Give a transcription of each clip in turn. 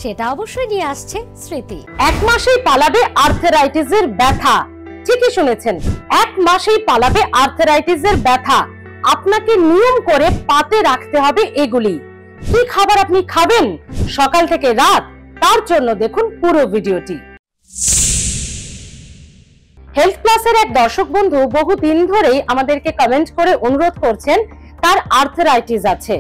সেটা অবশ্যই নিয়ে আসছে স্মৃতি। এক মাসেই পালাবে আর্থ্রাইটিসের ব্যথা। ঠিকই শুনেছেন, এক মাসেই পালাবে আর্থ্রাইটিসের ব্যথা। আপনাকে নিয়ম করে পাতে রাখতে হবে এগুলি। কি খাবার আপনি খাবেন সকাল থেকে রাত, তার জন্য দেখুন পুরো ভিডিওটি। হেলথ প্লাসের এক দর্শক বন্ধু বহুদিন ধরেই আমাদেরকে কমেন্ট করে অনুরোধ করছেন, তার আর্থ্রাইটিস আছে,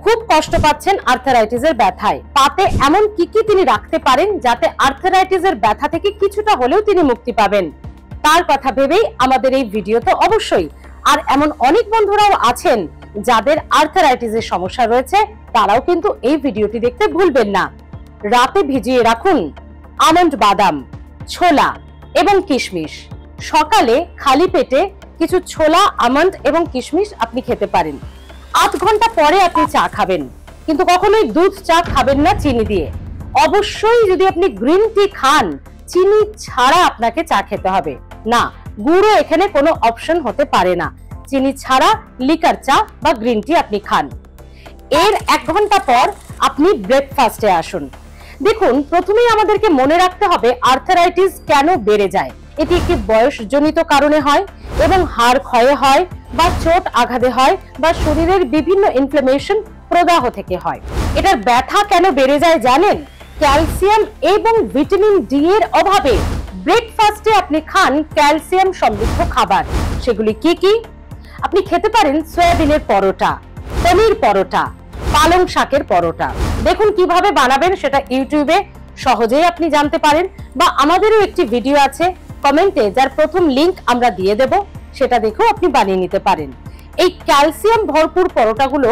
খুব কষ্ট পাচ্ছেন আর্থ্রাইটিসের ব্যথায়। পাতে এমন কি কি তিনি রাখতে পারেন যাতে আর্থ্রাইটিসের ব্যথা থেকে কিছুটা হলেও তিনি মুক্তি পাবেন, তার কথা ভেবেই আমাদের এই ভিডিও। তো অবশ্যই আর এমন অনেক বন্ধুরাও আছেন যাদের আর্থ্রাইটিসের সমস্যা রয়েছে, তারাও কিন্তু এই ভিডিওটি দেখতে ভুলবেন না। রাতে ভিজিয়ে রাখুন আমন্ড, বাদাম, ছোলা এবং কিশমিশ। সকালে খালি পেটে কিছু ছোলা, আমন্ড এবং কিশমিশ আপনি খেতে পারেন। 8 ঘন্টা পরে আপনি চা খাবেন, কিন্তু কখনোই দুধ চা খাবেন না চিনি দিয়ে। অবশ্যই যদি আপনি গ্রিন টি খান, চিনি ছাড়া আপনাকে চা খেতে হবে না। গুঁড়ো এখানে কোনো অপশন হতে পারে না। চিনি ছাড়া লিকার চা বা গ্রিন টি আপনি খান। এর 1 ঘন্টা পর আপনি ব্রেকফাস্টে আসুন। দেখুন, প্রথমেই আমাদেরকে মনে রাখতে হবে আর্থ্রাইটিস কেন বেড়ে যায়। এটি একটি বয়সজনিত কারণে হয় এবং হাড় ক্ষয়ে হয় বা চোট আঘাতে হয় বা শরীরের বিভিন্ন ইনফ্লামেশন, প্রদাহ থেকে হয়। এটার ব্যথা কেন বেড়ে যায় জানেন? ক্যালসিয়াম এবং ভিটামিন ডি এর অভাবে। ব্রেকফাস্টে আপনি খান ক্যালসিয়াম সমৃদ্ধ খাবার। সেগুলি কি কি? আপনি খেতে পারেন সয়াবিনের পরোটা, পনির পরোটা, পালং শাকের পরোটা। দেখুন কিভাবে বানাবেন সেটা ইউটিউবে সহজেই আপনি জানতে পারেন, বা আমাদেরও একটি ভিডিও আছে কমেন্টে, যার প্রথম লিংক আমরা দিয়ে দেব, সেটা দেখেও আপনি বানিয়ে নিতে পারেন। এই ক্যালসিয়াম ভরপুর পরোটাগুলো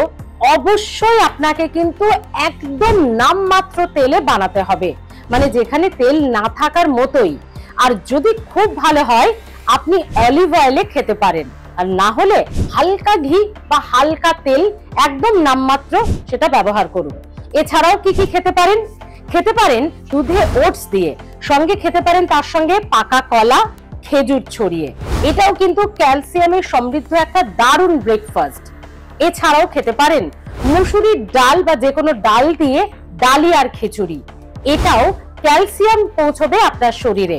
অবশ্যই আপনাকে কিন্তু একদম নামমাত্র তেলে বানাতে হবে, মানে যেখানে তেল না থাকার মতোই। আর যদি খুব ভালো হয় আপনি অলিভ অয়েলে খেতে পারেন, আর না হলে হালকা ঘি বা হালকা তেল একদম নামমাত্র সেটা ব্যবহার করুন। এছাড়াও কি কি খেতে পারেন? খেতে পারেন দুধে ওটস দিয়ে, সঙ্গে খেতে পারেন তার সঙ্গে পাকা কলা, খেজুর ছড়িয়ে। এটাও কিন্তু ক্যালসিয়ামের সমৃদ্ধ একটা দারুণ ব্রেকফাস্ট। এছাড়াও খেতে পারেন মুসুরির ডাল বা যে কোনো ডাল দিয়ে ডালিয়ার খিচুড়ি। এটাও ক্যালসিয়াম পৌঁছবে আপনার শরীরে।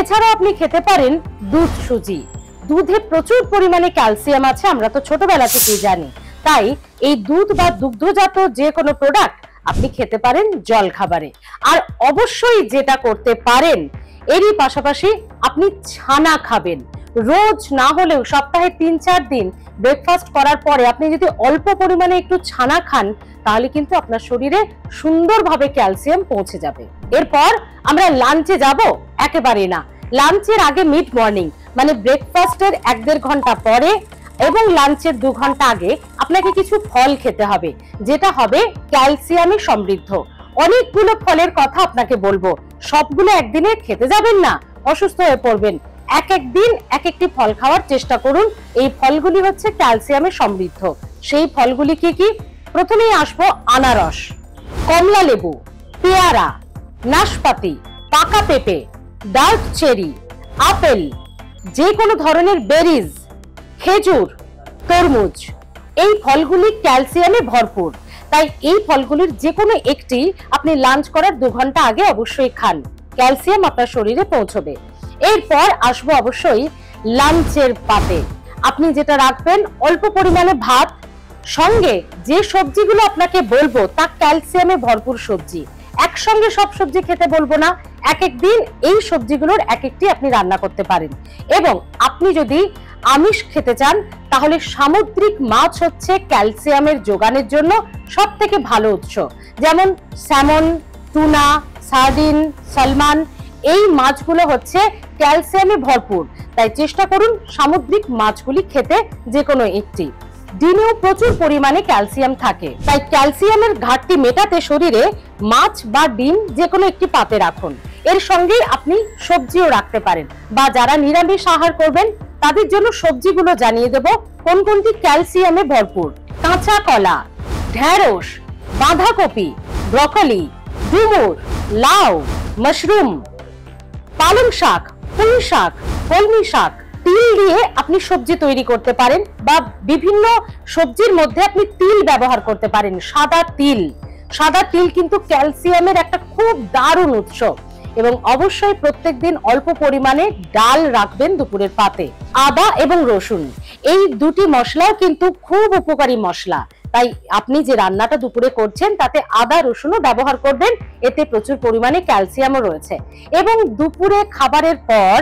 এছাড়াও আপনি খেতে পারেন দুধ সুজি। দুধে প্রচুর পরিমাণে ক্যালসিয়াম আছে, আমরা তো ছোটবেলা থেকেই জানি। তাই এই দুধ বা দুগ্ধজাত যে কোনো প্রোডাক্ট আপনি খেতে পারেন জল খাবারে। আর অবশ্যই যেটা করতে পারেন, এরই পাশাপাশি আপনি ছানা খাবেন। রোজ না হলেও সপ্তাহে 3-4 দিন ব্রেকফাস্ট করার পরে আপনি যদি অল্প পরিমাণে একটু ছানা খান, তাহলে কিন্তু আপনার শরীরে সুন্দরভাবে ক্যালসিয়াম পৌঁছে যাবে। এরপর আমরা লাঞ্চে যাব? একেবারেই না। লাঞ্চের আগে মিড মর্নিং, মানে ব্রেকফাস্টের 1-1.5 ঘন্টা পরে এবং লাঞ্চের 2 ঘন্টা আগে আপনাকে কিছু ফল খেতে হবে, যেটা হবে ক্যালসিয়ামে সমৃদ্ধ। অনেকগুলো ফলের কথা আপনাকে বলবো, সবগুলো একদিনে খেতে যাবেন না, অসুস্থ হয়ে পড়বেন। এক এক দিন এক একটি ফল খাওয়ার চেষ্টা করুন। এই ফলগুলি হচ্ছে ক্যালসিয়ামে সমৃদ্ধ। সেই ফলগুলি কি কি? প্রথমেই আসবো আনারস, কমলা লেবু, পেয়ারা, নাশপাতি, পাকা পেঁপে, ডার্ক চেরি, আপেল, যে কোনো ধরনের বেরিজ, খেজুর, তরমুজ। এই ফলগুলি ক্যালসিয়ামে ভরপুর। তাই এই ফলগুলির যে কোনো একটি আপনি লাঞ্চ করার 2 ঘন্টা আগে অবশ্যই খান, ক্যালসিয়াম আপনার শরীরে পৌঁছবে। এরপর আসবো অবশ্যই লাঞ্চের পাতে। আপনি যেটা রাখবেন অল্প পরিমাণে ভাত, সঙ্গে যে সবজিগুলো আপনাকে বলবো তা ক্যালসিয়ামে ভরপুর সবজি। একসঙ্গে সব সবজি খেতে বলবো না, এক এক দিন এই সবজিগুলোর এক একটি আপনি রান্না করতে পারেন। এবং আপনি যদি আমিষ খেতে চান, তাহলে সামুদ্রিক মাছ হচ্ছে ক্যালসিয়ামের যোগানের জন্য সব থেকে ভালো উৎস। যেমন স্যামন, টুনা, সার্ডিন, সালমান, এই মাছগুলো হচ্ছে ক্যালসিয়ামে ভরপুর। তাই চেষ্টা করুন সামুদ্রিক মাছগুলি খেতে, যে কোনো একটি। ডিমেও প্রচুর পরিমাণে ক্যালসিয়াম থাকে, তাই ক্যালসিয়ামের ঘাটতি মেটাতে শরীরে মাছ বা ডিম যে কোনো একটি পাতে রাখুন। এর সঙ্গে আপনি সবজিও রাখতে পারেন, বা যারা নিরামিষ আহার করবেন তাদের জন্য সবজিগুলো জানিয়ে দেব কোন কোনটি ক্যালসিয়ামে ভরপুর। কাঁচা কলা, ঢেঁড়স, বাঁধাকপি, ব্রকলি, ডুমুর, লাউ, মাশরুম, পালং শাক, পুঁই শাক, কলমি শাক। তিল দিয়ে আপনি সবজি তৈরি করতে পারেন, বা বিভিন্ন সবজির মধ্যে আপনি তিল ব্যবহার করতে পারেন। সাদা তিল, সাদা তিল কিন্তু ক্যালসিয়ামের একটা খুব দারুণ উৎস। এবং অবশ্যই প্রত্যেকদিন অল্প পরিমাণে ডাল রাখবেন দুপুরের পাতে। আদা এবং রসুন এই দুটি মশলাও কিন্তু খুব উপকারী মশলা, তাই আপনি যে রান্নাটা দুপুরে করছেন তাতে আদা রসুনও ব্যবহার করবেন, এতে প্রচুর পরিমাণে ক্যালসিয়ামও রয়েছে। এবং দুপুরে খাবারের পর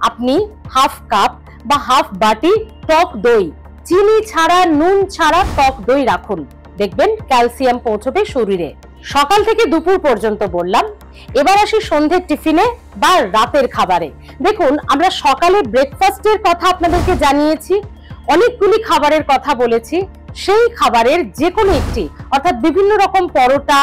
আপনি হাফ কাপ বা হাফ বাটি টক দই, চিনি ছাড়া নুন ছাড়া টক দই রাখুন, দেখবেন ক্যালসিয়াম পৌঁছবে শরীরে। সকাল থেকে দুপুর পর্যন্ত বললাম, এবার আসি সন্ধ্যের টিফিনে বা রাতের খাবারে। দেখুন, আমরা সকালে ব্রেকফাস্টের কথা আপনাদেরকে জানিয়েছি, অনেকগুলি খাবারের কথা বলেছি। সেই খাবারের যে কোনো একটি, অর্থাৎ বিভিন্ন রকম পরোটা,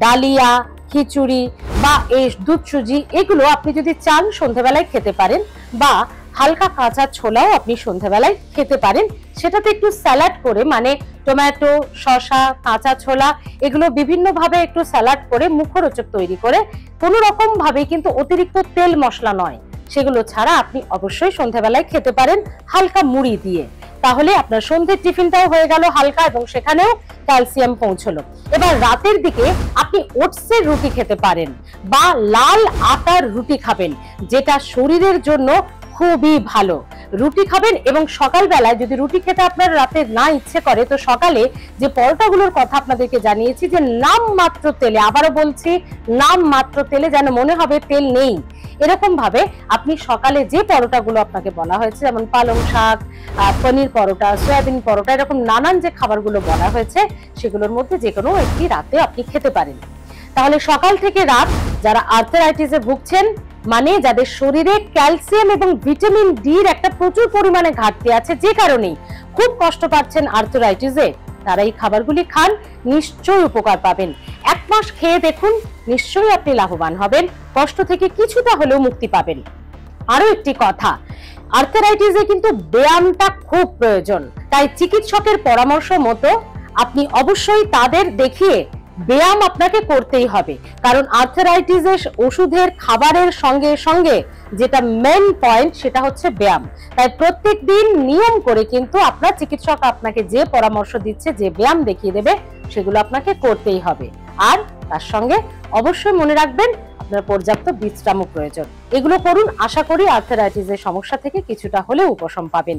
ডালিয়া, খিচুড়ি বা এই দুধ সুজি, এগুলো আপনি যদি চান সন্ধ্যাবেলায় খেতে পারেন, বা হালকা কাঁচা ছোলাও আপনি সন্ধ্যাবেলায় খেতে পারেন। সেটাতে একটু স্যালাড করে, মানে টমেটো, শসা, কাঁচা ছোলা এগুলো বিভিন্ন ভাবে একটু স্যালাড করে মুখরোচক তৈরি করে, কোনো রকম ভাবে কিন্তু অতিরিক্ত তেল মশলা নয়, সেগুলো ছাড়া আপনি অবশ্যই সন্ধ্যাবেলায় খেতে পারেন হালকা মুড়ি দিয়ে। তাহলে আপনার সন্ধ্যের টিফিনটাও হয়ে গেল হালকা এবং সেখানেও ক্যালসিয়াম পৌঁছলো। এবার রাতের দিকে আপনি ওটসের রুটি খেতে পারেন বা লাল আটার রুটি খাবেন, যেটা শরীরের জন্য খুবই ভালো। রুটি খাবেন এবং সকালবেলায় যদি রুটি খেতে আপনার রাতে না ইচ্ছে করে, তো সকালে যে পরোটাগুলোর কথা আপনাদেরকে জানিয়েছি যে নাম মাত্র তেলে, আবারও বলছি নাম মাত্র তেলে, যেন মনে হবে তেল নেই, এরকম ভাবে আপনি সকালে যে পরোটাগুলো আপনাকে বলা হয়েছে, যেমন পালং শাক, পনির পরোটা, সয়াবিন পরোটা, এরকম নানান যে খাবারগুলো বলা হয়েছে সেগুলোর মধ্যে যে কোনো একটি রাতে আপনি খেতে পারেন। তাহলে সকাল থেকে রাত যারা আর্থারাইটিসে ভুগছেন, মানে যাদের শরীরে ক্যালসিয়াম এবং ভিটামিন ডির একটা প্রচুর পরিমাণে ঘাটতি আছে, যে কারণেই খুব কষ্ট পাচ্ছেন আর্থারাইটিসে, তারা এই খাবারগুলি খান, নিশ্চয়ই উপকার পাবেন। 1 মাস খেয়ে দেখুন, নিশ্চয়ই আপনি লাভবান হবেন, কষ্ট থেকে কিছুটা হলেও মুক্তি পাবেন। আরো একটি কথা, আর্থারাইটিসে কিন্তু ব্যায়ামটা খুব প্রয়োজন, তাই চিকিৎসকের পরামর্শ মতো আপনি অবশ্যই তাদের দেখিয়ে ব্যায়াম আপনাকে করতেই হবে। কারণ আর্থারাইটিসের ওষুধের খাবারের সঙ্গে সঙ্গে যেটা মেন পয়েন্ট সেটা হচ্ছে ব্যায়াম। তাই প্রত্যেক দিন নিয়ম করে কিন্তু আপনার চিকিৎসক আপনাকে যে পরামর্শ দিচ্ছে, যে ব্যায়াম দেখিয়ে দেবে, সেগুলো আপনাকে করতেই হবে। আর তার সঙ্গে অবশ্যই মনে রাখবেন আপনার পর্যাপ্ত বিশ্রামও প্রয়োজন। এগুলো করুন, আশা করি আর্থারাইটিসের সমস্যা থেকে কিছুটা হলেও উপশম পাবেন।